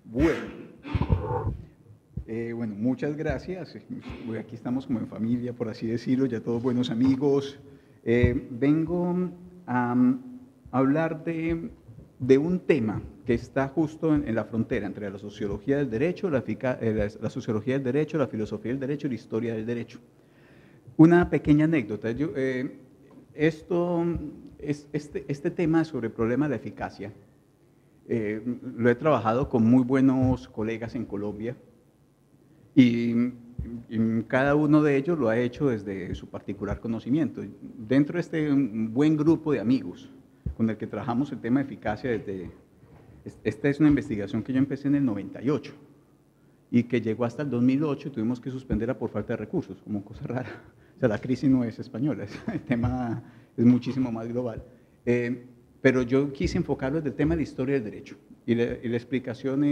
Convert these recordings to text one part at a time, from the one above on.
Bueno, muchas gracias. Aquí estamos como en familia, por así decirlo, ya todos buenos amigos. Vengo a hablar de un tema que está justo en la frontera entre la sociología del derecho, la sociología del derecho, la filosofía del derecho y la historia del derecho. Una pequeña anécdota. Este tema sobre el problema de la eficacia lo he trabajado con muy buenos colegas en Colombia y cada uno de ellos lo ha hecho desde su particular conocimiento. Dentro de este buen grupo de amigos con el que trabajamos el tema de eficacia esta es una investigación que yo empecé en el 98 y que llegó hasta el 2008 y tuvimos que suspenderla por falta de recursos, como cosa rara. O sea, la crisis no es española, el tema es muchísimo más global. Pero yo quise enfocarlo desde el tema de la historia del derecho. Y la explicación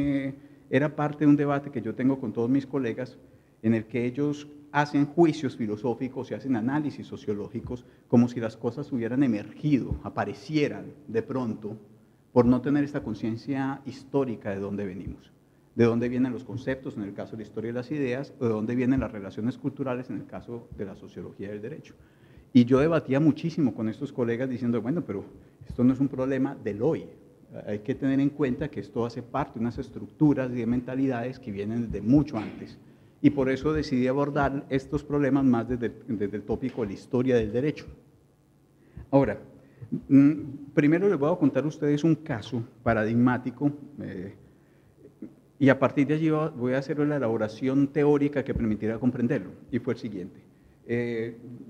era parte de un debate que yo tengo con todos mis colegas, en el que ellos hacen juicios filosóficos y hacen análisis sociológicos como si las cosas hubieran emergido, aparecieran de pronto, por no tener esta conciencia histórica de dónde venimos, de dónde vienen los conceptos en el caso de la historia de las ideas, o de dónde vienen las relaciones culturales en el caso de la sociología del derecho. Y yo debatía muchísimo con estos colegas diciendo, bueno, pero esto no es un problema del hoy. Hay que tener en cuenta que esto hace parte de unas estructuras y de mentalidades que vienen desde mucho antes. Y por eso decidí abordar estos problemas más desde el tópico de la historia del derecho. Ahora, primero les voy a contar a ustedes un caso paradigmático y a partir de allí voy a hacer la elaboración teórica que permitirá comprenderlo. Y fue el siguiente.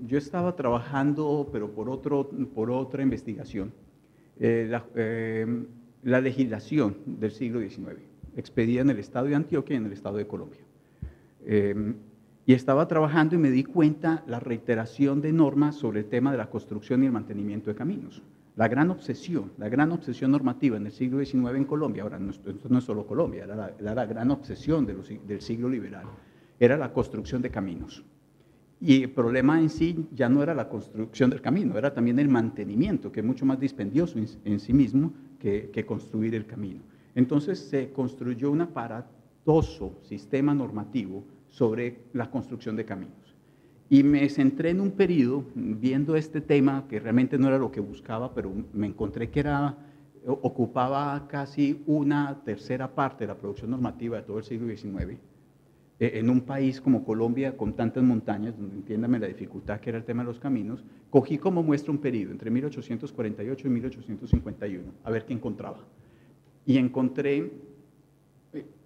Yo estaba trabajando, pero por otra investigación, la legislación del siglo XIX, expedida en el estado de Antioquia y en el estado de Colombia. Y estaba trabajando y me di cuenta la reiteración de normas sobre el tema de la construcción y el mantenimiento de caminos. La gran obsesión normativa en el siglo XIX en Colombia, ahora esto no es solo Colombia, era la gran obsesión del siglo liberal, era la construcción de caminos. Y el problema en sí ya no era la construcción del camino, era también el mantenimiento, que es mucho más dispendioso en sí mismo que construir el camino. Entonces se construyó un aparatoso sistema normativo sobre la construcción de caminos. Y me centré en un periodo viendo este tema, que realmente no era lo que buscaba, pero me encontré que ocupaba casi una tercera parte de la producción normativa de todo el siglo XIX. En un país como Colombia, con tantas montañas, donde entiéndame la dificultad que era el tema de los caminos, cogí como muestra un periodo entre 1848 y 1851, a ver qué encontraba. Y encontré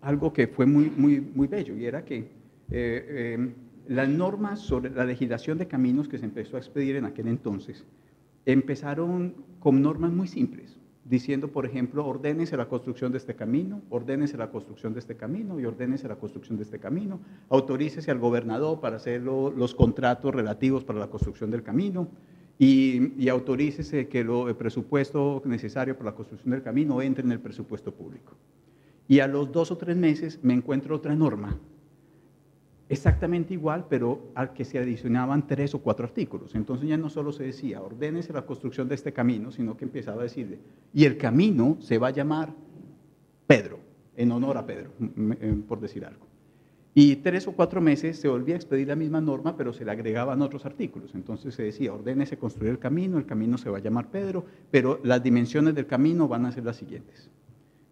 algo que fue muy bello, y era que las normas sobre la legislación de caminos que se empezó a expedir en aquel entonces, empezaron con normas muy simples, diciendo, por ejemplo, ordénese la construcción de este camino, ordénese la construcción de este camino y ordénese la construcción de este camino, autorícese al gobernador para hacer los contratos relativos para la construcción del camino y autorícese que el presupuesto necesario para la construcción del camino entre en el presupuesto público. Y a los 2 o 3 meses me encuentro otra norma, exactamente igual, pero al que se adicionaban 3 o 4 artículos. Entonces ya no solo se decía, ordénese la construcción de este camino, sino que empezaba a decirle, y el camino se va a llamar Pedro, en honor a Pedro, por decir algo. Y 3 o 4 meses se volvía a expedir la misma norma, pero se le agregaban otros artículos. Entonces se decía, ordénese construir el camino se va a llamar Pedro, pero las dimensiones del camino van a ser las siguientes.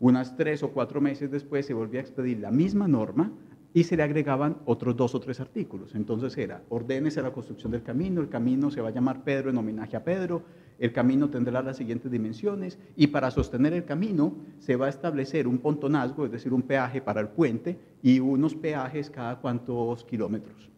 Unas 3 o 4 meses después se volvía a expedir la misma norma, y se le agregaban otros 2 o 3 artículos. Entonces era, ordénese la construcción del camino, el camino se va a llamar Pedro en homenaje a Pedro, el camino tendrá las siguientes dimensiones, y para sostener el camino se va a establecer un pontonazgo, es decir, un peaje para el puente, y unos peajes cada cuantos kilómetros.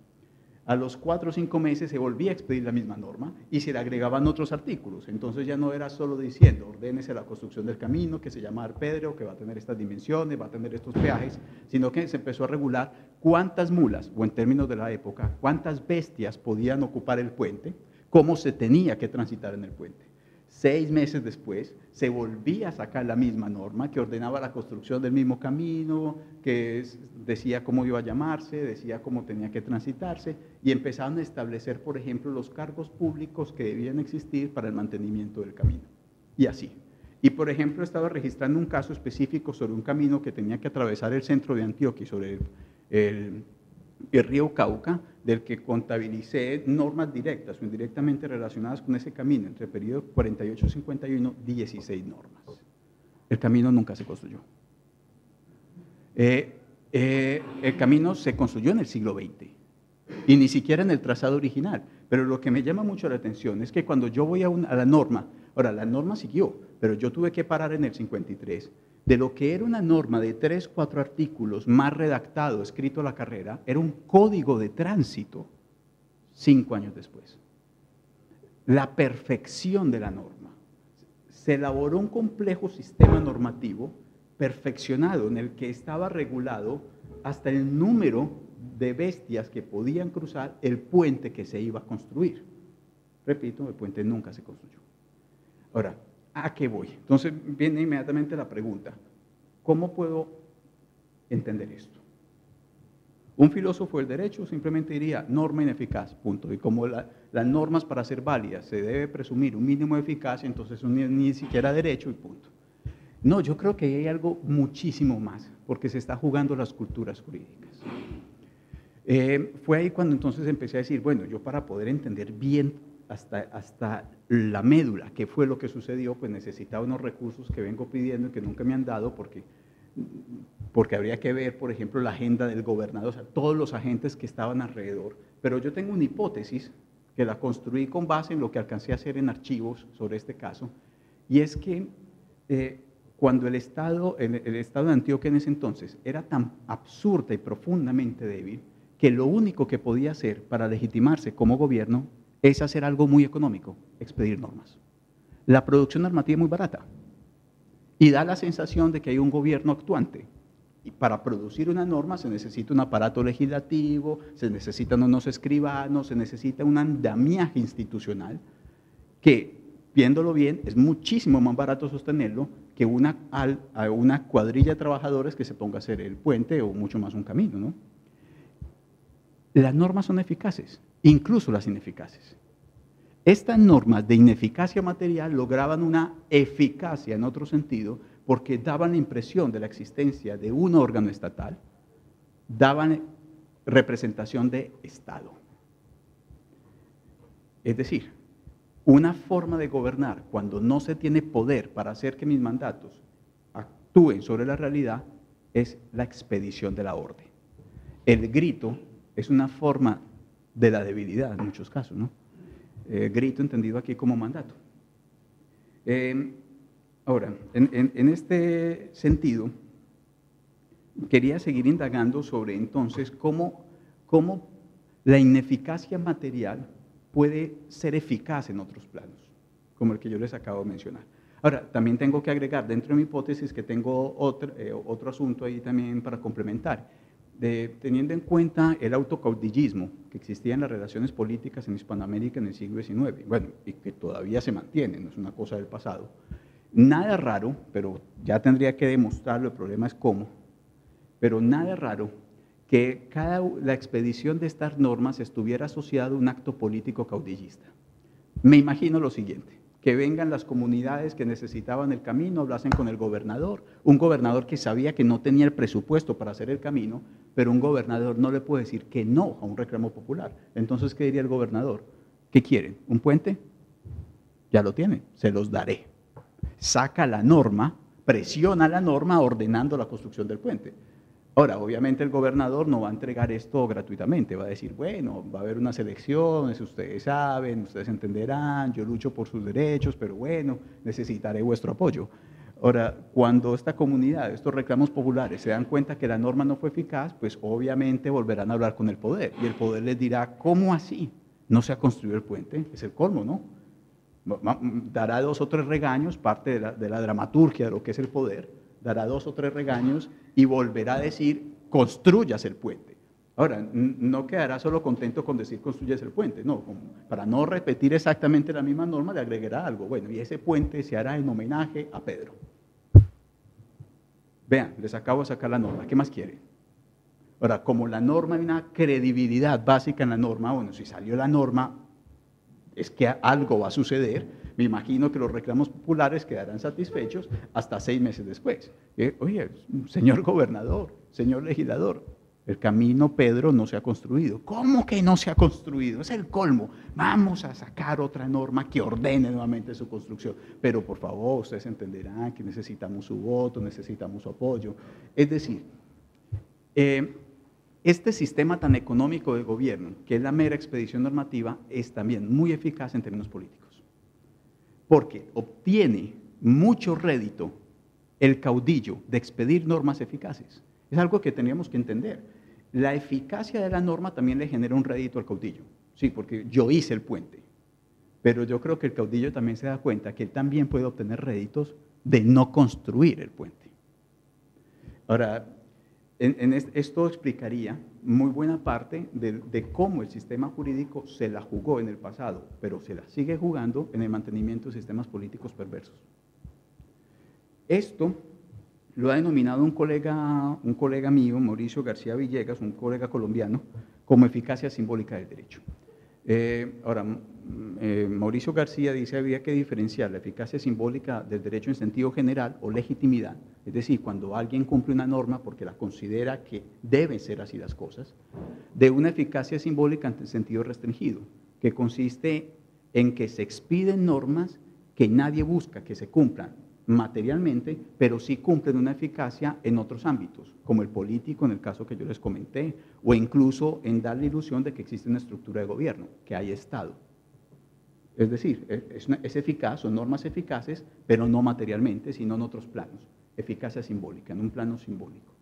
A los 4 o 5 meses se volvía a expedir la misma norma y se le agregaban otros artículos. Entonces ya no era solo diciendo, ordénese la construcción del camino, que se llama Pedro, que va a tener estas dimensiones, va a tener estos peajes, sino que se empezó a regular cuántas mulas, o en términos de la época, cuántas bestias podían ocupar el puente, cómo se tenía que transitar en el puente. 6 meses después se volvía a sacar la misma norma que ordenaba la construcción del mismo camino, que decía cómo iba a llamarse, decía cómo tenía que transitarse, y empezaron a establecer, por ejemplo, los cargos públicos que debían existir para el mantenimiento del camino. Y así. Y, por ejemplo, estaba registrando un caso específico sobre un camino que tenía que atravesar el centro de Antioquia, sobre el río Cauca, del que contabilicé normas directas o indirectamente relacionadas con ese camino. Entre el periodo 48-51, 16 normas. El camino nunca se construyó. El camino se construyó en el siglo XX y ni siquiera en el trazado original. Pero lo que me llama mucho la atención es que cuando yo voy a la norma, ahora la norma siguió, pero yo tuve que parar en el 53, de lo que era una norma de 3, 4 artículos más redactado, escrito a la carrera, era un código de tránsito 5 años después. La perfección de la norma. Se elaboró un complejo sistema normativo perfeccionado en el que estaba regulado hasta el número de bestias que podían cruzar el puente que se iba a construir. Repito, el puente nunca se construyó. Ahora, ¿a qué voy? Entonces viene inmediatamente la pregunta, ¿cómo puedo entender esto? Un filósofo del derecho simplemente diría norma ineficaz, punto. Y como las normas para ser válidas se debe presumir un mínimo de eficacia, entonces ni siquiera derecho y punto. No, yo creo que hay algo muchísimo más, porque se está jugando las culturas jurídicas. Fue ahí cuando entonces empecé a decir, bueno, yo para poder entender bien hasta la médula, qué fue lo que sucedió, pues necesitaba unos recursos que vengo pidiendo y que nunca me han dado, porque habría que ver, por ejemplo, la agenda del gobernador, o sea, todos los agentes que estaban alrededor. Pero yo tengo una hipótesis que la construí con base en lo que alcancé a hacer en archivos sobre este caso, y es que cuando el Estado de Antioquia en ese entonces era tan absurda y profundamente débil, que lo único que podía hacer para legitimarse como gobierno es hacer algo muy económico, expedir normas. La producción normativa es muy barata y da la sensación de que hay un gobierno actuante. Y para producir una norma se necesita un aparato legislativo, se necesitan unos escribanos, se necesita un andamiaje institucional que, viéndolo bien, es muchísimo más barato sostenerlo que una cuadrilla de trabajadores que se ponga a hacer el puente o mucho más un camino, ¿no? Las normas son eficaces, incluso las ineficaces. Estas normas de ineficacia material lograban una eficacia en otro sentido porque daban la impresión de la existencia de un órgano estatal, daban representación de Estado. Es decir, una forma de gobernar cuando no se tiene poder para hacer que mis mandatos actúen sobre la realidad es la expedición de la orden. El grito es una forma de la debilidad en muchos casos, ¿no? Grito entendido aquí como mandato. Ahora, en este sentido, quería seguir indagando sobre entonces cómo la ineficacia material puede ser eficaz en otros planos, como el que yo les acabo de mencionar. Ahora, también tengo que agregar dentro de mi hipótesis que tengo otro asunto ahí también para complementar. Teniendo en cuenta el autocaudillismo que existía en las relaciones políticas en Hispanoamérica en el siglo XIX, bueno, y que todavía se mantiene, no es una cosa del pasado. Nada raro, pero ya tendría que demostrarlo, el problema es cómo, pero nada raro que la expedición de estas normas estuviera asociada a un acto político caudillista. Me imagino lo siguiente, que vengan las comunidades que necesitaban el camino, hablasen con el gobernador, un gobernador que sabía que no tenía el presupuesto para hacer el camino, pero un gobernador no le puede decir que no a un reclamo popular. Entonces, ¿qué diría el gobernador? ¿Qué quieren? ¿Un puente? Ya lo tienen, se los daré. Saca la norma, presiona la norma ordenando la construcción del puente. Ahora, obviamente el gobernador no va a entregar esto gratuitamente, va a decir, bueno, va a haber unas elecciones, ustedes saben, ustedes entenderán, yo lucho por sus derechos, pero bueno, necesitaré vuestro apoyo. Ahora, cuando esta comunidad, estos reclamos populares se dan cuenta que la norma no fue eficaz, pues obviamente volverán a hablar con el poder, y el poder les dirá, ¿cómo así? ¿No se ha construido el puente? Es el colmo, ¿no? Dará 2 o 3 regaños, parte de la dramaturgia de lo que es el poder, dará 2 o 3 regaños y volverá a decir, construyas el puente. Ahora, no quedará solo contento con decir construyas el puente, no, para no repetir exactamente la misma norma le agregará algo. Bueno, y ese puente se hará en homenaje a Pedro. Vean, les acabo de sacar la norma, ¿qué más quieren? Ahora, como la norma hay una credibilidad básica en la norma, bueno, si salió la norma, es que algo va a suceder. me imagino que los reclamos populares quedarán satisfechos hasta 6 meses después. Oye, señor gobernador, señor legislador, el camino Pedro no se ha construido. ¿Cómo que no se ha construido? Es el colmo. Vamos a sacar otra norma que ordene nuevamente su construcción. Pero por favor, ustedes entenderán que necesitamos su voto, necesitamos su apoyo. Es decir, este sistema tan económico de gobierno, que es la mera expedición normativa, es también muy eficaz en términos políticos. Porque obtiene mucho rédito el caudillo de expedir normas eficaces. Es algo que teníamos que entender. La eficacia de la norma también le genera un rédito al caudillo. Sí, porque yo hice el puente. Pero yo creo que el caudillo también se da cuenta que él también puede obtener réditos de no construir el puente. Ahora, esto explicaría muy buena parte de cómo el sistema jurídico se la jugó en el pasado, pero se la sigue jugando en el mantenimiento de sistemas políticos perversos. Esto lo ha denominado un colega mío, Mauricio García Villegas, un colega colombiano, como eficacia simbólica del derecho. Mauricio García dice que había que diferenciar la eficacia simbólica del derecho en sentido general o legitimidad, es decir, cuando alguien cumple una norma porque la considera que deben ser así las cosas, de una eficacia simbólica en sentido restringido, que consiste en que se expiden normas que nadie busca que se cumplan materialmente, pero sí cumplen una eficacia en otros ámbitos, como el político, en el caso que yo les comenté, o incluso en dar la ilusión de que existe una estructura de gobierno, que hay Estado. Es decir, es eficaz, son normas eficaces, pero no materialmente, sino en otros planos. Eficacia simbólica, en un plano simbólico.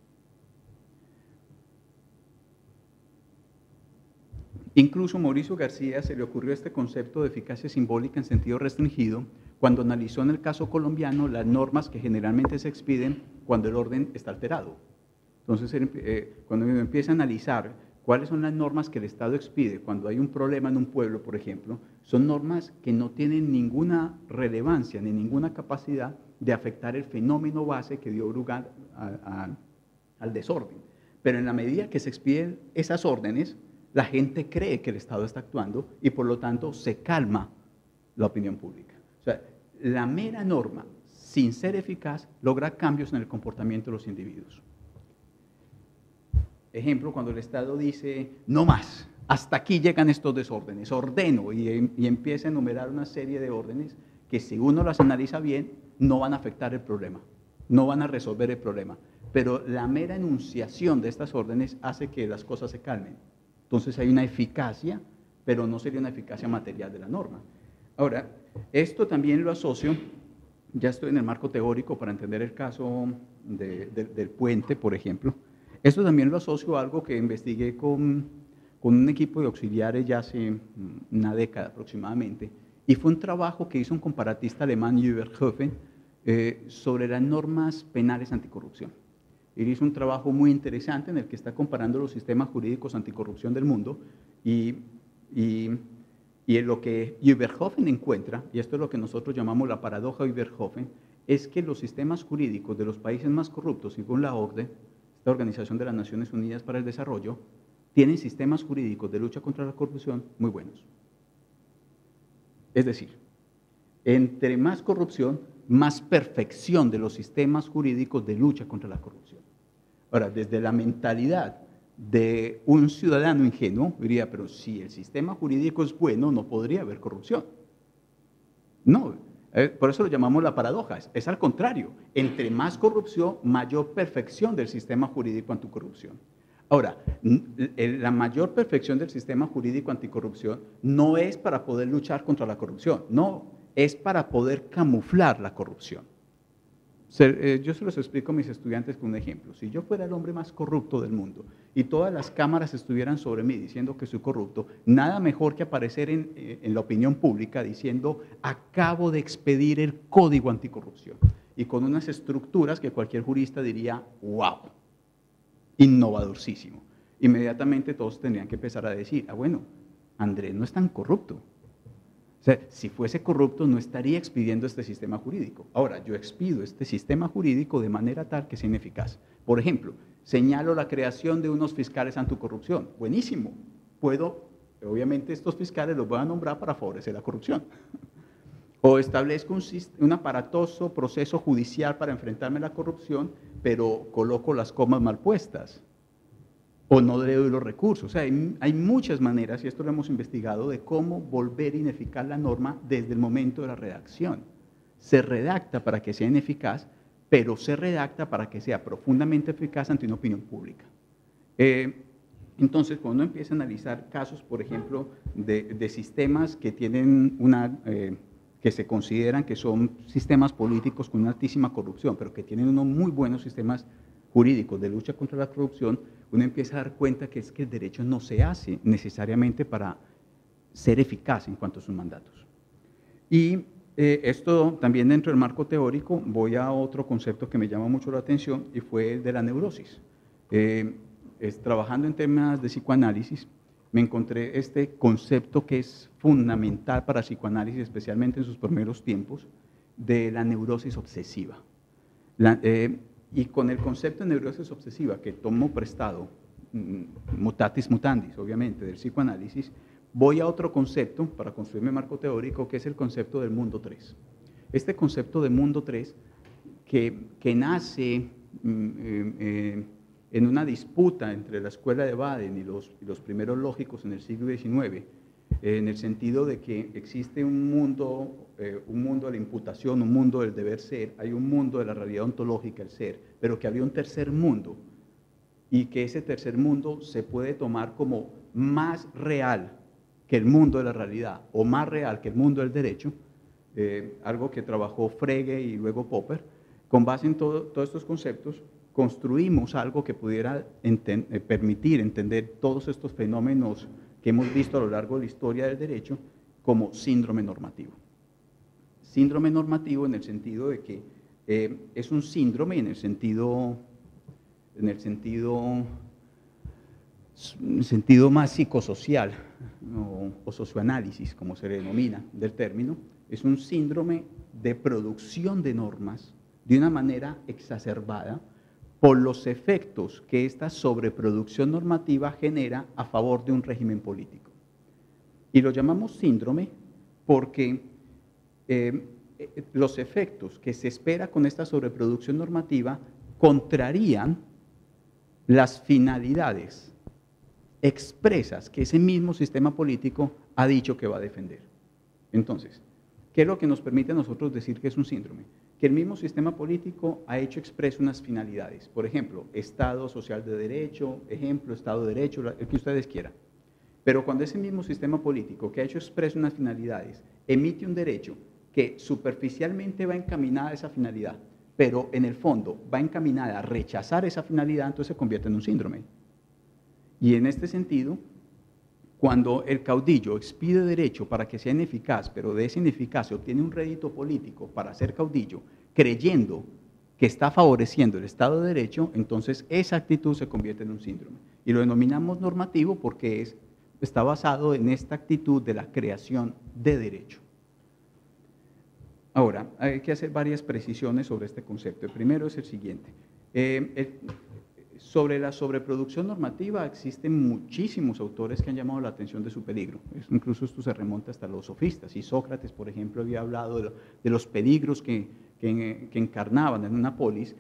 Incluso a Mauricio García se le ocurrió este concepto de eficacia simbólica en sentido restringido cuando analizó en el caso colombiano las normas que generalmente se expiden cuando el orden está alterado. Entonces, cuando uno empieza a analizar cuáles son las normas que el Estado expide cuando hay un problema en un pueblo, por ejemplo, son normas que no tienen ninguna relevancia ni ninguna capacidad de afectar el fenómeno base que dio lugar al desorden. Pero en la medida que se expiden esas órdenes, la gente cree que el Estado está actuando y por lo tanto se calma la opinión pública. O sea, la mera norma, sin ser eficaz, logra cambios en el comportamiento de los individuos. Ejemplo, cuando el Estado dice, no más, hasta aquí llegan estos desórdenes, ordeno, y empieza a enumerar una serie de órdenes que si uno las analiza bien, no van a afectar el problema, no van a resolver el problema. Pero la mera enunciación de estas órdenes hace que las cosas se calmen. Entonces hay una eficacia, pero no sería una eficacia material de la norma. Ahora, esto también lo asocio, ya estoy en el marco teórico para entender el caso del puente, por ejemplo. Esto también lo asocio a algo que investigué con un equipo de auxiliares ya hace una década aproximadamente, y fue un trabajo que hizo un comparatista alemán, Überhofen, sobre las normas penales anticorrupción. Él hizo un trabajo muy interesante en el que está comparando los sistemas jurídicos anticorrupción del mundo y en lo que Überhofen encuentra, y esto es lo que nosotros llamamos la paradoja Überhofen, es que los sistemas jurídicos de los países más corruptos, según la OCDE, esta Organización de las Naciones Unidas para el Desarrollo, tienen sistemas jurídicos de lucha contra la corrupción muy buenos. Es decir, entre más corrupción, más perfección de los sistemas jurídicos de lucha contra la corrupción. Ahora, desde la mentalidad de un ciudadano ingenuo, diría, pero si el sistema jurídico es bueno, no podría haber corrupción. No, por eso lo llamamos la paradoja, es al contrario. Entre más corrupción, mayor perfección del sistema jurídico anticorrupción. Ahora, la mayor perfección del sistema jurídico anticorrupción no es para poder luchar contra la corrupción, no, es para poder camuflar la corrupción. Yo se los explico a mis estudiantes con un ejemplo. Si yo fuera el hombre más corrupto del mundo y todas las cámaras estuvieran sobre mí diciendo que soy corrupto, nada mejor que aparecer en la opinión pública diciendo acabo de expedir el código anticorrupción y con unas estructuras que cualquier jurista diría, wow, innovadorcísimo. Inmediatamente todos tendrían que empezar a decir, bueno, Andrés no es tan corrupto. O sea, si fuese corrupto no estaría expidiendo este sistema jurídico. Ahora, yo expido este sistema jurídico de manera tal que sea ineficaz. Por ejemplo, señalo la creación de unos fiscales anticorrupción. Buenísimo. Obviamente estos fiscales los voy a nombrar para favorecer la corrupción. O establezco un aparatoso proceso judicial para enfrentarme a la corrupción, pero coloco las comas mal puestas. O no le doy los recursos. O sea, hay muchas maneras, y esto lo hemos investigado, de cómo volver ineficaz la norma desde el momento de la redacción. Se redacta para que sea ineficaz, pero se redacta para que sea profundamente eficaz ante una opinión pública. Entonces, cuando uno empieza a analizar casos, por ejemplo, de sistemas que tienen que se consideran que son sistemas políticos con una altísima corrupción, pero que tienen unos muy buenos sistemas jurídicos de lucha contra la corrupción, uno empieza a dar cuenta que es que el derecho no se hace necesariamente para ser eficaz en cuanto a sus mandatos. Y esto también dentro del marco teórico, voy a otro concepto que me llama mucho la atención y fue el de la neurosis. Trabajando en temas de psicoanálisis, me encontré este concepto que es fundamental para psicoanálisis, especialmente en sus primeros tiempos, de la neurosis obsesiva. Y con el concepto de neurosis obsesiva, que tomo prestado, mutatis mutandis, obviamente, del psicoanálisis, voy a otro concepto para construir mi marco teórico, que es el concepto del mundo 3. Este concepto de mundo 3, que nace en una disputa entre la escuela de Baden y los primeros lógicos en el siglo XIX, en el sentido de que existe un mundo de la imputación, un mundo del deber ser, hay un mundo de la realidad ontológica, el ser, pero que había un tercer mundo, y que ese tercer mundo se puede tomar como más real que el mundo de la realidad, o más real que el mundo del derecho, algo que trabajó Frege y luego Popper. Con base en todos estos conceptos, construimos algo que pudiera permitir entender todos estos fenómenos que hemos visto a lo largo de la historia del derecho como síndrome normativo. Síndrome normativo en el sentido de que es un síndrome en el sentido más psicosocial o socioanálisis, como se le denomina del término. Es un síndrome de producción de normas de una manera exacerbada por los efectos que esta sobreproducción normativa genera a favor de un régimen político. Y lo llamamos síndrome porque los efectos que se espera con esta sobreproducción normativa contrarían las finalidades expresas que ese mismo sistema político ha dicho que va a defender. Entonces, ¿qué es lo que nos permite a nosotros decir que es un síndrome? Que el mismo sistema político ha hecho expreso unas finalidades. Por ejemplo, Estado social de derecho, Estado de derecho, el que ustedes quieran. Pero cuando ese mismo sistema político que ha hecho expreso unas finalidades emite un derecho que superficialmente va encaminada a esa finalidad, pero en el fondo va encaminada a rechazar esa finalidad, entonces se convierte en un síndrome. Y en este sentido, cuando el caudillo expide derecho para que sea ineficaz, pero de esa ineficacia obtiene un rédito político para ser caudillo, creyendo que está favoreciendo el Estado de Derecho, entonces esa actitud se convierte en un síndrome. Y lo denominamos normativo porque está basado en esta actitud de la creación de derecho. Ahora, hay que hacer varias precisiones sobre este concepto. El primero es el siguiente. Sobre la sobreproducción normativa existen muchísimos autores que han llamado la atención de su peligro. Incluso esto se remonta hasta los sofistas. Y Sócrates, por ejemplo, había hablado de los peligros que encarnaban en una polis,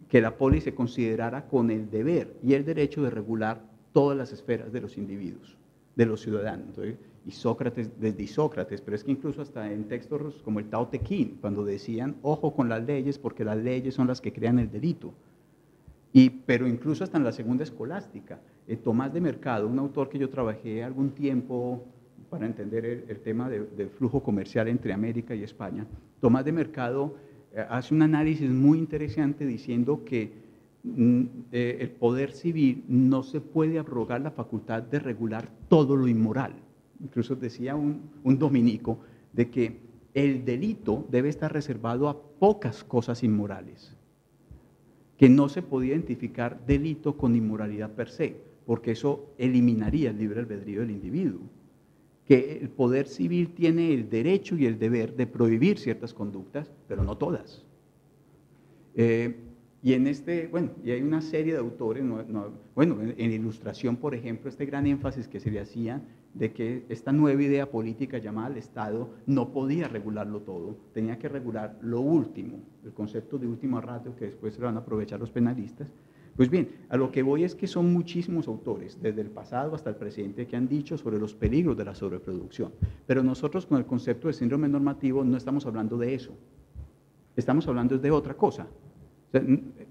que la polis se considerara con el deber y el derecho de regular todas las esferas de los individuos, de los ciudadanos. Entonces, y Sócrates, desde Sócrates, pero es que incluso hasta en textos como el Tao Te Ching, cuando decían, ojo con las leyes, porque las leyes son las que crean el delito. Pero incluso hasta en la segunda escolástica, Tomás de Mercado, un autor que yo trabajé algún tiempo para entender el tema del flujo comercial entre América y España, Tomás de Mercado hace un análisis muy interesante diciendo que el poder civil no se puede abrogar la facultad de regular todo lo inmoral. Incluso decía un dominico de que el delito debe estar reservado a pocas cosas inmorales, que no se podía identificar delito con inmoralidad per se, porque eso eliminaría el libre albedrío del individuo, que el poder civil tiene el derecho y el deber de prohibir ciertas conductas, pero no todas. Y bueno, y hay una serie de autores, bueno, en ilustración, por ejemplo, este gran énfasis que se le hacía de que esta nueva idea política llamada el Estado no podía regularlo todo, tenía que regular lo último, el concepto de último ratio que después se lo van a aprovechar los penalistas. Pues bien, a lo que voy es que son muchísimos autores, desde el pasado hasta el presente, que han dicho sobre los peligros de la sobreproducción. Pero nosotros con el concepto de síndrome normativo no estamos hablando de eso, estamos hablando de otra cosa.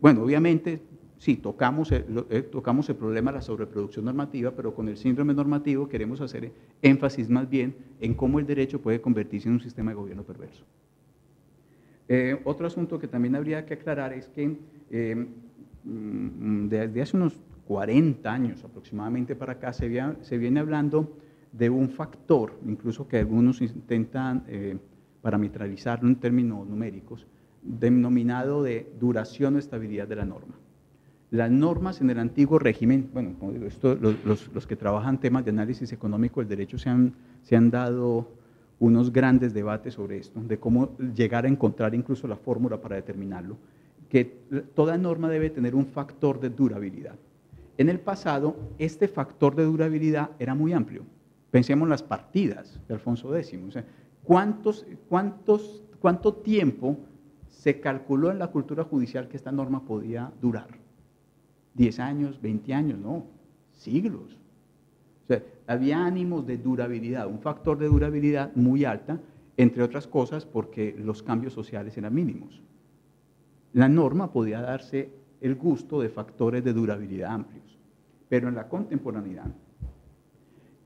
Bueno, obviamente, sí, tocamos el problema de la sobreproducción normativa, pero con el síndrome normativo queremos hacer énfasis más bien en cómo el derecho puede convertirse en un sistema de gobierno perverso. Otro asunto que también habría que aclarar es que desde hace unos 40 años aproximadamente para acá se viene hablando de un factor, incluso que algunos intentan parametralizarlo en términos numéricos, denominado de duración o estabilidad de la norma. Las normas en el antiguo régimen, bueno, como digo, los que trabajan temas de análisis económico del derecho se han dado unos grandes debates sobre esto, de cómo llegar a encontrar incluso la fórmula para determinarlo, que toda norma debe tener un factor de durabilidad. En el pasado, este factor de durabilidad era muy amplio. Pensemos en las partidas de Alfonso X. O sea, ¿cuánto tiempo se calculó en la cultura judicial que esta norma podía durar? 10 años, 20 años, no, siglos. O sea, había ánimos de durabilidad, un factor de durabilidad muy alta, entre otras cosas porque los cambios sociales eran mínimos. La norma podía darse el gusto de factores de durabilidad amplios, pero en la contemporaneidad,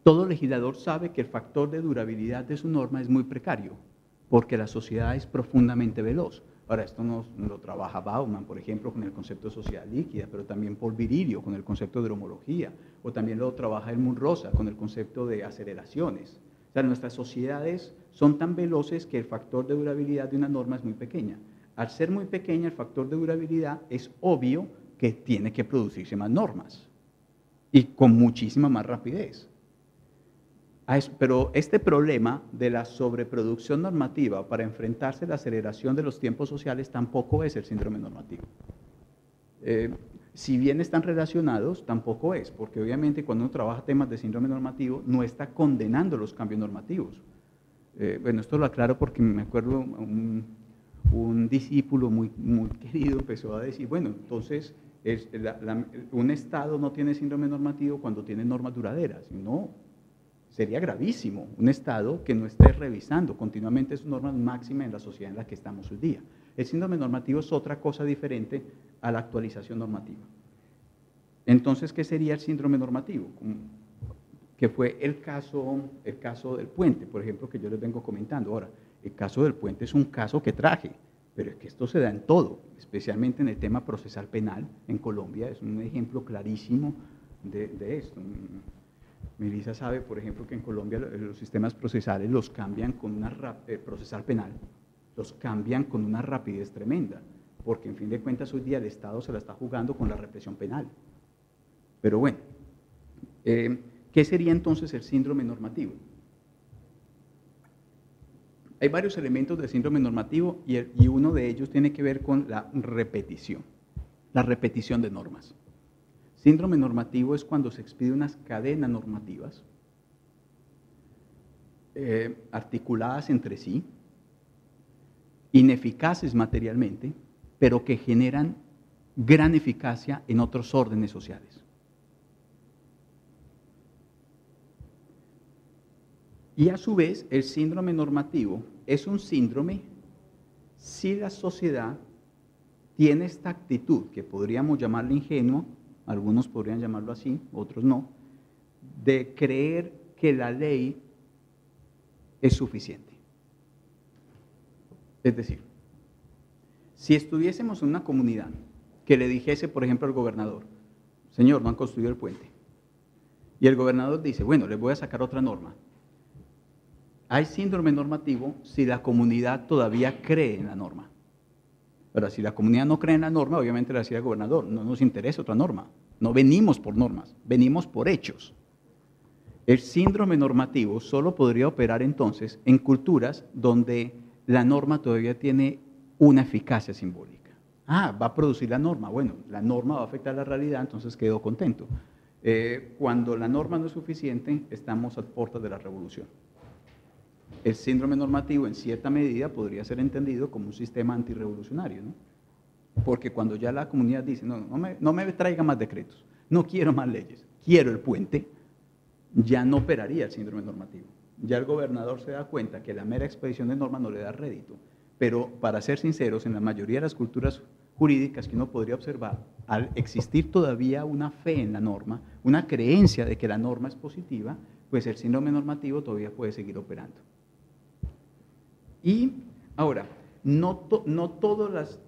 todo legislador sabe que el factor de durabilidad de su norma es muy precario, porque la sociedad es profundamente veloz. Ahora, esto lo trabaja Bauman, por ejemplo, con el concepto de sociedad líquida, pero también Paul Virilio con el concepto de homología, o también lo trabaja Helmut Rosa con el concepto de aceleraciones. O sea, nuestras sociedades son tan veloces que el factor de durabilidad de una norma es muy pequeña. Al ser muy pequeña el factor de durabilidad, es obvio que tiene que producirse más normas, y con muchísima más rapidez. Pero este problema de la sobreproducción normativa para enfrentarse a la aceleración de los tiempos sociales tampoco es el síndrome normativo. Si bien están relacionados, tampoco es, porque obviamente cuando uno trabaja temas de síndrome normativo no está condenando los cambios normativos. Bueno, esto lo aclaro porque me acuerdo un discípulo muy querido empezó a decir, bueno, entonces un Estado no tiene síndrome normativo cuando tiene normas duraderas. No. Sería gravísimo un Estado que no esté revisando continuamente sus normas máximas en la sociedad en la que estamos hoy día. El síndrome normativo es otra cosa diferente a la actualización normativa. Entonces, ¿qué sería el síndrome normativo? Que fue el caso del puente, por ejemplo, que yo les vengo comentando. Ahora, el caso del puente es un caso que traje, pero es que esto se da en todo, especialmente en el tema procesal penal en Colombia. Es un ejemplo clarísimo de esto. Melissa sabe, por ejemplo, que en Colombia los sistemas procesales los cambian con procesal penal, los cambian con una rapidez tremenda, porque en fin de cuentas hoy día el Estado se la está jugando con la represión penal. Pero bueno, ¿qué sería entonces el síndrome normativo? Hay varios elementos del síndrome normativo y uno de ellos tiene que ver con la repetición de normas. Síndrome normativo es cuando se expide unas cadenas normativas articuladas entre sí, ineficaces materialmente, pero que generan gran eficacia en otros órdenes sociales. Y a su vez, el síndrome normativo es un síndrome si la sociedad tiene esta actitud, que podríamos llamarla ingenua, algunos podrían llamarlo así, otros no, de creer que la ley es suficiente. Es decir, si estuviésemos en una comunidad que le dijese, por ejemplo, al gobernador, señor, no han construido el puente, y el gobernador dice, bueno, les voy a sacar otra norma. Hay síndrome normativo si la comunidad todavía cree en la norma. Ahora, si la comunidad no cree en la norma, obviamente le decía al gobernador, no nos interesa otra norma, no venimos por normas, venimos por hechos. El síndrome normativo solo podría operar entonces en culturas donde la norma todavía tiene una eficacia simbólica. Ah, va a producir la norma. Bueno, la norma va a afectar la realidad, entonces quedo contento. Cuando la norma no es suficiente, estamos a puertas de la revolución. El síndrome normativo, en cierta medida, podría ser entendido como un sistema antirrevolucionario, ¿no? Porque cuando ya la comunidad dice, no me traiga más decretos, no quiero más leyes, quiero el puente, ya no operaría el síndrome normativo. Ya el gobernador se da cuenta que la mera expedición de normas no le da rédito. Pero, para ser sinceros, en la mayoría de las culturas jurídicas que uno podría observar, al existir todavía una fe en la norma, una creencia de que la norma es positiva, pues el síndrome normativo todavía puede seguir operando. Y ahora, no todas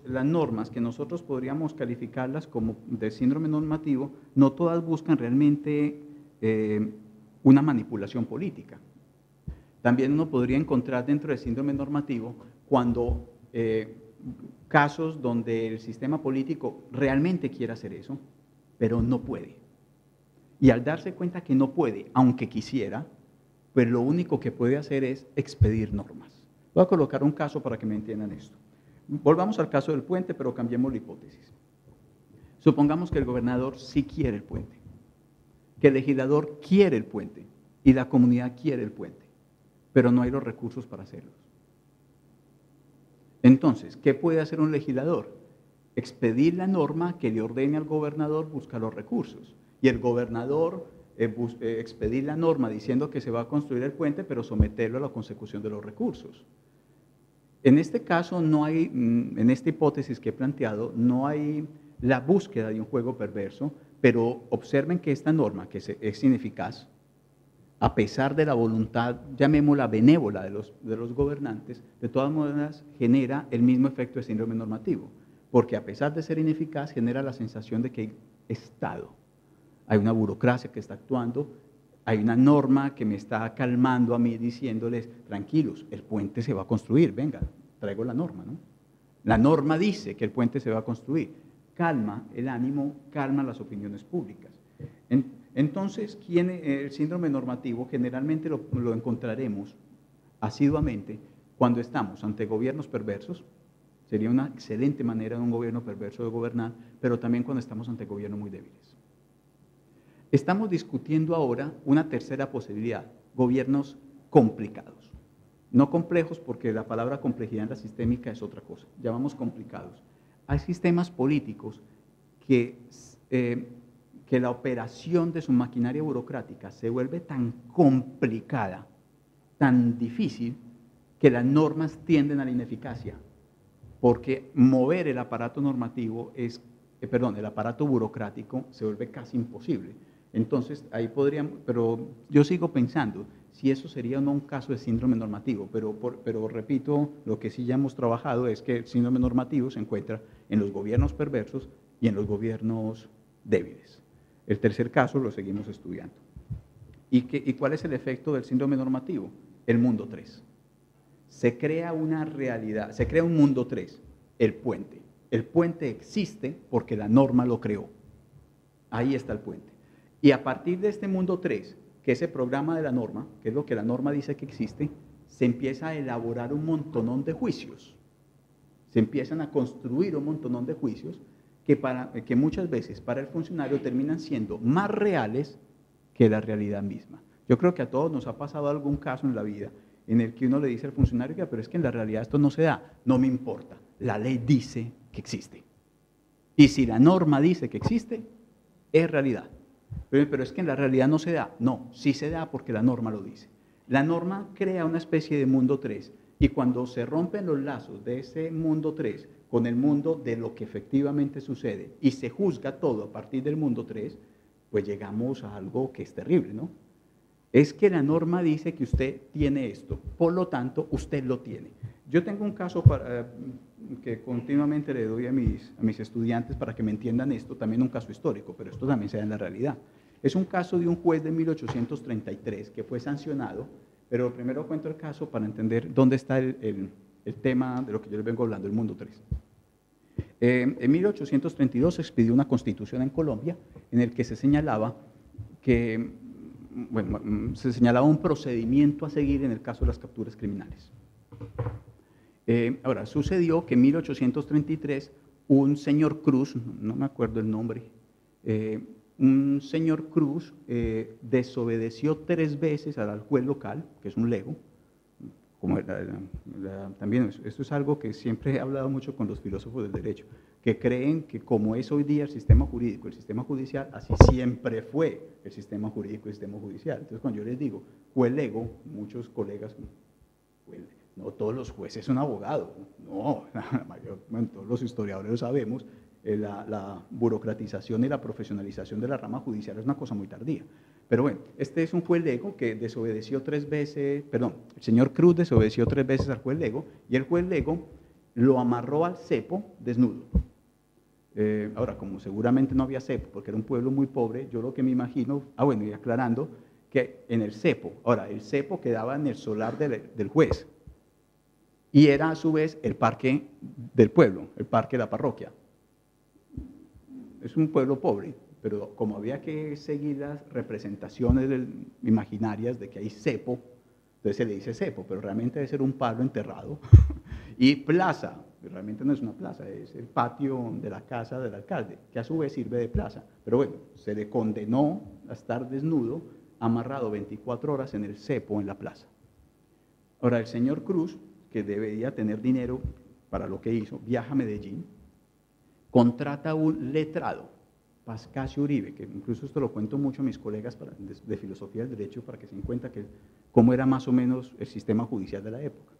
las normas que nosotros podríamos calificarlas como de síndrome normativo, no todas buscan realmente una manipulación política. También uno podría encontrar dentro del síndrome normativo cuando casos donde el sistema político realmente quiere hacer eso, pero no puede. Y al darse cuenta que no puede, aunque quisiera, pues lo único que puede hacer es expedir normas. Voy a colocar un caso para que me entiendan esto. Volvamos al caso del puente, pero cambiemos la hipótesis. Supongamos que el gobernador sí quiere el puente, que el legislador quiere el puente y la comunidad quiere el puente, pero no hay los recursos para hacerlos. Entonces, ¿qué puede hacer un legislador? Expedir la norma que le ordene al gobernador buscar los recursos. Y el gobernador expedir la norma diciendo que se va a construir el puente, pero someterlo a la consecución de los recursos. En este caso, no hay, en esta hipótesis que he planteado, no hay la búsqueda de un juego perverso, pero observen que esta norma, que es ineficaz, a pesar de la voluntad, llamémosla benévola de los gobernantes, de todas maneras genera el mismo efecto de síndrome normativo, porque a pesar de ser ineficaz, genera la sensación de que hay Estado. Hay una burocracia que está actuando, hay una norma que me está calmando a mí diciéndoles, tranquilos, el puente se va a construir, venga, traigo la norma, ¿no? La norma dice que el puente se va a construir, calma el ánimo, calma las opiniones públicas. Entonces, el síndrome normativo generalmente lo encontraremos asiduamente cuando estamos ante gobiernos perversos, sería una excelente manera de un gobierno perverso de gobernar, pero también cuando estamos ante gobiernos muy débiles. Estamos discutiendo ahora una tercera posibilidad, gobiernos complicados. No complejos porque la palabra complejidad en la sistémica es otra cosa, llamamos complicados. Hay sistemas políticos que la operación de su maquinaria burocrática se vuelve tan complicada, tan difícil, que las normas tienden a la ineficacia, porque mover el aparato normativo el aparato burocrático se vuelve casi imposible. Entonces, ahí podríamos, pero yo sigo pensando si eso sería o no un caso de síndrome normativo, pero repito, lo que sí ya hemos trabajado es que el síndrome normativo se encuentra en los gobiernos perversos y en los gobiernos débiles. El tercer caso lo seguimos estudiando. ¿Y cuál es el efecto del síndrome normativo? El mundo 3. Se crea una realidad, se crea un mundo 3, el puente. El puente existe porque la norma lo creó. Ahí está el puente. Y a partir de este mundo 3, que es el programa de la norma, que es lo que la norma dice que existe, se empieza a elaborar un montonón de juicios. Se empiezan a construir un montonón de juicios que muchas veces para el funcionario terminan siendo más reales que la realidad misma. Yo creo que a todos nos ha pasado algún caso en la vida en el que uno le dice al funcionario, pero es que en la realidad esto no se da. No me importa, la ley dice que existe. Y si la norma dice que existe, es realidad. Pero es que en la realidad no se da. No, sí se da porque la norma lo dice. La norma crea una especie de mundo 3 y cuando se rompen los lazos de ese mundo 3 con el mundo de lo que efectivamente sucede y se juzga todo a partir del mundo 3, pues llegamos a algo que es terrible, ¿no? Es que la norma dice que usted tiene esto, por lo tanto, usted lo tiene. Yo tengo un caso que continuamente le doy a mis estudiantes para que me entiendan esto, también un caso histórico, pero esto también se da en la realidad. Es un caso de un juez de 1833 que fue sancionado, pero primero cuento el caso para entender dónde está el tema de lo que yo les vengo hablando, el mundo 3. En 1832 se expidió una constitución en Colombia en el que se señalaba un procedimiento a seguir en el caso de las capturas criminales. Ahora, sucedió que en 1833 un señor Cruz, no me acuerdo el nombre, un señor Cruz desobedeció 3 veces al juez local, que es un lego. Como también esto es algo que siempre he hablado mucho con los filósofos del derecho, que creen que como es hoy día el sistema jurídico, el sistema judicial, así siempre fue el sistema jurídico y el sistema judicial. Entonces, cuando yo les digo juez lego, muchos colegas, no todos los jueces son abogados, no, bueno, todos los historiadores lo sabemos, la burocratización y la profesionalización de la rama judicial es una cosa muy tardía. Pero bueno, este es un juez lego que desobedeció 3 veces, perdón, el señor Cruz desobedeció 3 veces al juez lego y el juez lego lo amarró al cepo desnudo. Ahora, como seguramente no había cepo, porque era un pueblo muy pobre, yo lo que me imagino, bueno, y aclarando, que en el cepo, ahora, el cepo quedaba en el solar del juez y era a su vez el parque del pueblo, el parque de la parroquia. Es un pueblo pobre, pero como había que seguir las representaciones imaginarias de que hay cepo, entonces se le dice cepo, pero realmente debe ser un palo enterrado. Y plaza, realmente no es una plaza, es el patio de la casa del alcalde, que a su vez sirve de plaza. Pero bueno, se le condenó a estar desnudo, amarrado 24 horas en el cepo en la plaza. Ahora, el señor Cruz, que debería tener dinero para lo que hizo, viaja a Medellín, contrata un letrado, Pascasio Uribe, que incluso esto lo cuento mucho a mis colegas de filosofía del derecho para que se den cuenta cómo era más o menos el sistema judicial de la época.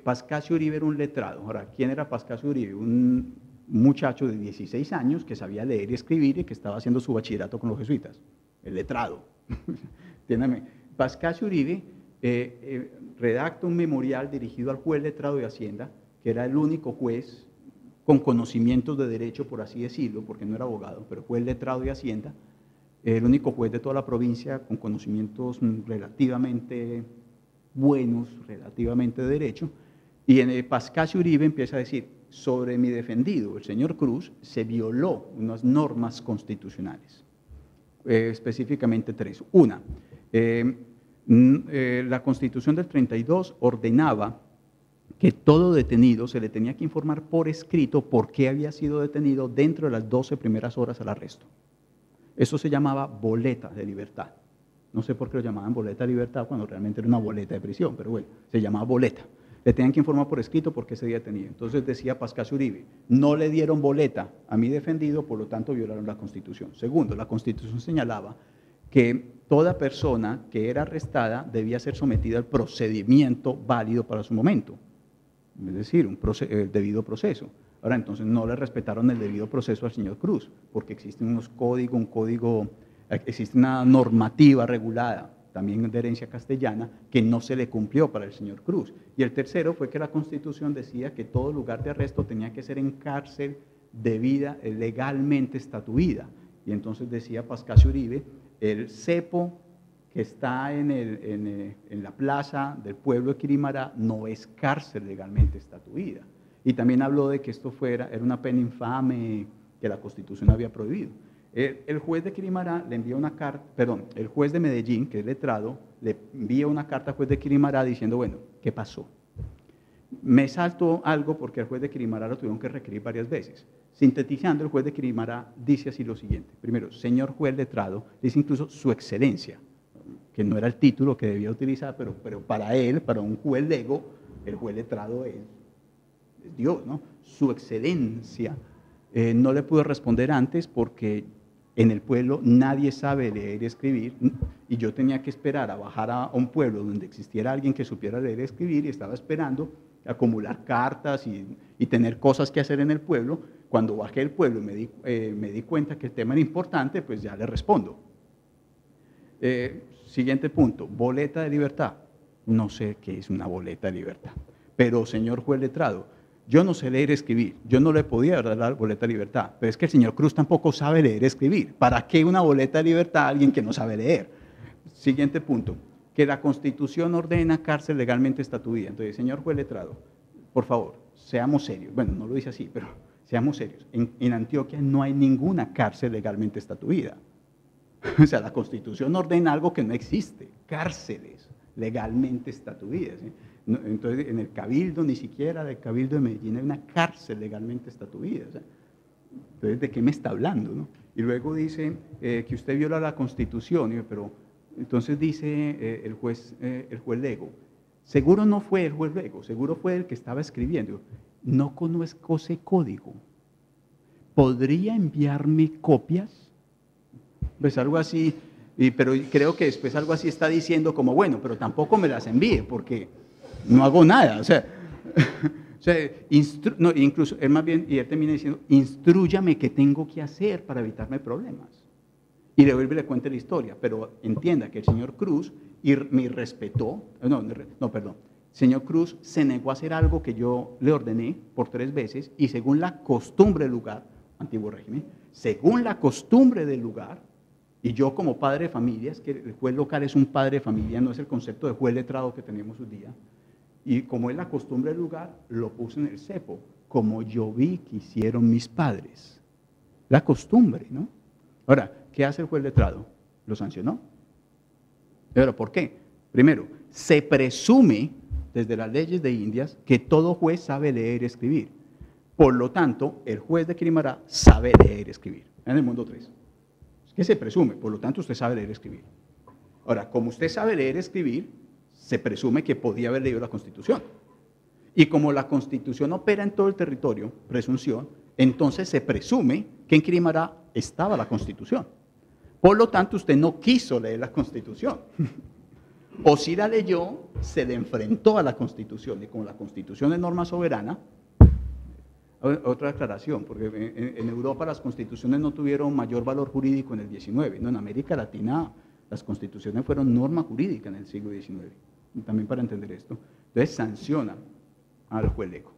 Pascasio Uribe era un letrado. Ahora, ¿quién era Pascasio Uribe? Un muchacho de 16 años que sabía leer y escribir y que estaba haciendo su bachillerato con los jesuitas, el letrado. Pascasio Uribe redacta un memorial dirigido al juez letrado de Hacienda, que era el único juez con conocimientos de derecho, por así decirlo, porque no era abogado, pero fue el letrado de Hacienda, el único juez de toda la provincia con conocimientos relativamente buenos, relativamente de derecho, y en el Pascasio Uribe empieza a decir, sobre mi defendido, el señor Cruz, se violó unas normas constitucionales, específicamente 3. Una, la Constitución del 32 ordenaba que todo detenido se le tenía que informar por escrito por qué había sido detenido dentro de las 12 primeras horas al arresto. Eso se llamaba boleta de libertad. No sé por qué lo llamaban boleta de libertad cuando realmente era una boleta de prisión, pero bueno, se llamaba boleta. Le tenían que informar por escrito por qué se había detenido. Entonces decía Pascasio Uribe, no le dieron boleta a mi defendido, por lo tanto violaron la Constitución. Segundo, la Constitución señalaba que toda persona que era arrestada debía ser sometida al procedimiento válido para su momento. Es decir, el debido proceso. Ahora, entonces no le respetaron el debido proceso al señor Cruz, porque existen unos códigos, existe una normativa regulada, también de herencia castellana, que no se le cumplió para el señor Cruz. Y el tercero fue que la Constitución decía que todo lugar de arresto tenía que ser en cárcel debida, legalmente estatuida. Y entonces decía Pascasio Uribe, el cepo que está en la plaza del pueblo de Quirimará no es cárcel legalmente estatuida. Y también habló de que esto era una pena infame que la Constitución había prohibido. El juez de Quirimará le envía una carta, perdón, el juez de Medellín, que es letrado, le envía una carta al juez de Quirimará diciendo, bueno, ¿qué pasó? Me salto algo porque al juez de Quirimará lo tuvieron que requerir varias veces. Sintetizando, el juez de Quirimará dice así lo siguiente. Primero, señor juez letrado, dice incluso su excelencia, que no era el título que debía utilizar, pero para él, para un juez lego, el juez letrado es Dios, ¿no? Su excelencia. No le pude responder antes porque en el pueblo nadie sabe leer y escribir y yo tenía que esperar a bajar a un pueblo donde existiera alguien que supiera leer y escribir y estaba esperando acumular cartas y tener cosas que hacer en el pueblo. Cuando bajé el pueblo y me di cuenta que el tema era importante, pues ya le respondo. Siguiente punto, boleta de libertad. No sé qué es una boleta de libertad, pero señor juez letrado, yo no sé leer y escribir, yo no le podía dar la boleta de libertad, pero es que el señor Cruz tampoco sabe leer y escribir. ¿Para qué una boleta de libertad a alguien que no sabe leer? Siguiente punto, que la Constitución ordena cárcel legalmente estatuida. Entonces, señor juez letrado, por favor, seamos serios. Bueno, no lo dice así, pero seamos serios. En Antioquia no hay ninguna cárcel legalmente estatuida. O sea, la Constitución ordena algo que no existe, cárceles legalmente estatuidas, ¿sí? Entonces, en el Cabildo, ni siquiera del Cabildo de Medellín, hay una cárcel legalmente estatuida. O sea, entonces, ¿de qué me está hablando? ¿No? Y luego dice que usted viola la Constitución. Y yo, pero entonces dice el juez Lego, seguro no fue el juez Lego, seguro fue el que estaba escribiendo. No conozco ese código. ¿Podría enviarme copias? Pues algo así, pero creo que después algo así está diciendo como, bueno, pero tampoco me las envíe porque no hago nada. O sea, no, incluso él más bien, y él termina diciendo, instrúyame qué tengo que hacer para evitarme problemas. Y le vuelve y le cuenta la historia, pero entienda que el señor Cruz me respetó, perdón, el señor Cruz se negó a hacer algo que yo le ordené por 3 veces y según la costumbre del lugar, antiguo régimen, según la costumbre del lugar, y yo como padre de familia, es que el juez local es un padre de familia, no es el concepto de juez letrado que tenemos hoy día, y como es la costumbre del lugar, lo puse en el cepo, como yo vi que hicieron mis padres. La costumbre, ¿no? Ahora, ¿qué hace el juez letrado? ¿Lo sancionó? Pero ¿por qué? Primero, se presume desde las leyes de Indias que todo juez sabe leer y escribir. Por lo tanto, el juez de Quirimará sabe leer y escribir. En el mundo 3. Es que se presume, por lo tanto usted sabe leer y escribir. Ahora, como usted sabe leer y escribir, se presume que podía haber leído la Constitución. Y como la Constitución opera en todo el territorio, presunción, entonces se presume que en Quirimará estaba la Constitución. Por lo tanto, usted no quiso leer la Constitución. O si la leyó, se le enfrentó a la Constitución. Y como la Constitución es norma soberana, otra aclaración, porque en Europa las constituciones no tuvieron mayor valor jurídico en el XIX. No, en América Latina las constituciones fueron norma jurídica en el siglo XIX. También para entender esto. Entonces sanciona al juez Lego.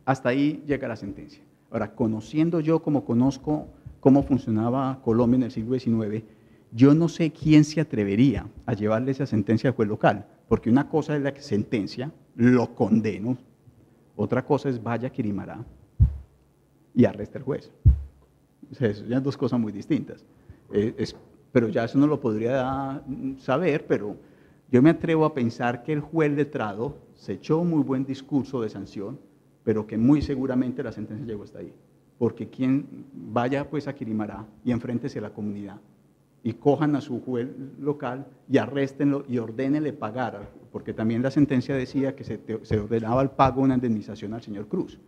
Hasta ahí llega la sentencia. Ahora, conociendo yo como conozco cómo funcionaba Colombia en el siglo XIX, yo no sé quién se atrevería a llevarle esa sentencia al juez local, porque una cosa es la sentencia, lo condeno, otra cosa es vaya a Quirimará y arresta al juez. O sea, eso ya son 2 cosas muy distintas. Pero ya eso no lo podría saber, pero yo me atrevo a pensar que el juez letrado se echó un muy buen discurso de sanción, pero que muy seguramente la sentencia llegó hasta ahí. Porque quien vaya pues a Quirimará y enfréntese a la comunidad y cojan a su juez local y arréstenlo y ordénenle pagar, porque también la sentencia decía que se ordenaba el pago de una indemnización al señor Cruz.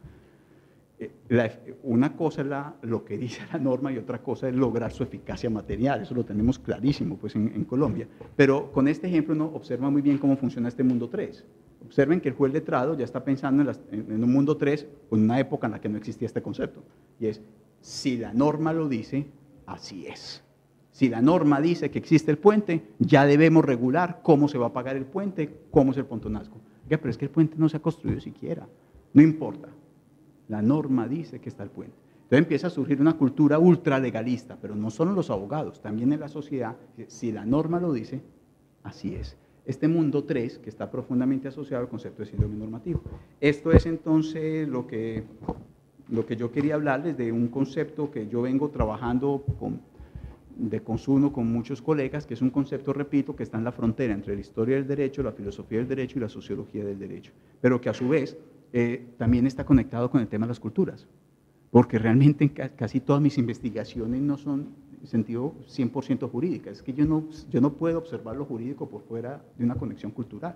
Una cosa es lo que dice la norma y otra cosa es lograr su eficacia material, eso lo tenemos clarísimo pues, en Colombia. Pero con este ejemplo uno observa muy bien cómo funciona este mundo 3. Observen que el juez letrado ya está pensando en un mundo 3, en una época en la que no existía este concepto, y es, si la norma lo dice, así es. Si la norma dice que existe el puente, ya debemos regular cómo se va a pagar el puente, cómo es el pontonazgo. Oiga, pero es que el puente no se ha construido siquiera, no importa. La norma dice que está el puente. Entonces empieza a surgir una cultura ultralegalista, pero no solo en los abogados, también en la sociedad. Si la norma lo dice, así es. Este mundo 3, que está profundamente asociado al concepto de síndrome normativo. Esto es entonces lo que yo quería hablarles de un concepto que yo vengo trabajando de consumo con muchos colegas, que es un concepto, repito, que está en la frontera entre la historia del derecho, la filosofía del derecho y la sociología del derecho, pero que a su vez también está conectado con el tema de las culturas, porque realmente casi todas mis investigaciones no son en sentido 100% jurídica, es que yo no puedo observar lo jurídico por fuera de una conexión cultural.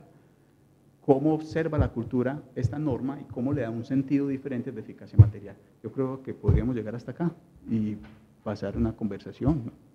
¿Cómo observa la cultura esta norma y cómo le da un sentido diferente de eficacia material? Yo creo que podríamos llegar hasta acá y pasar una conversación, ¿no?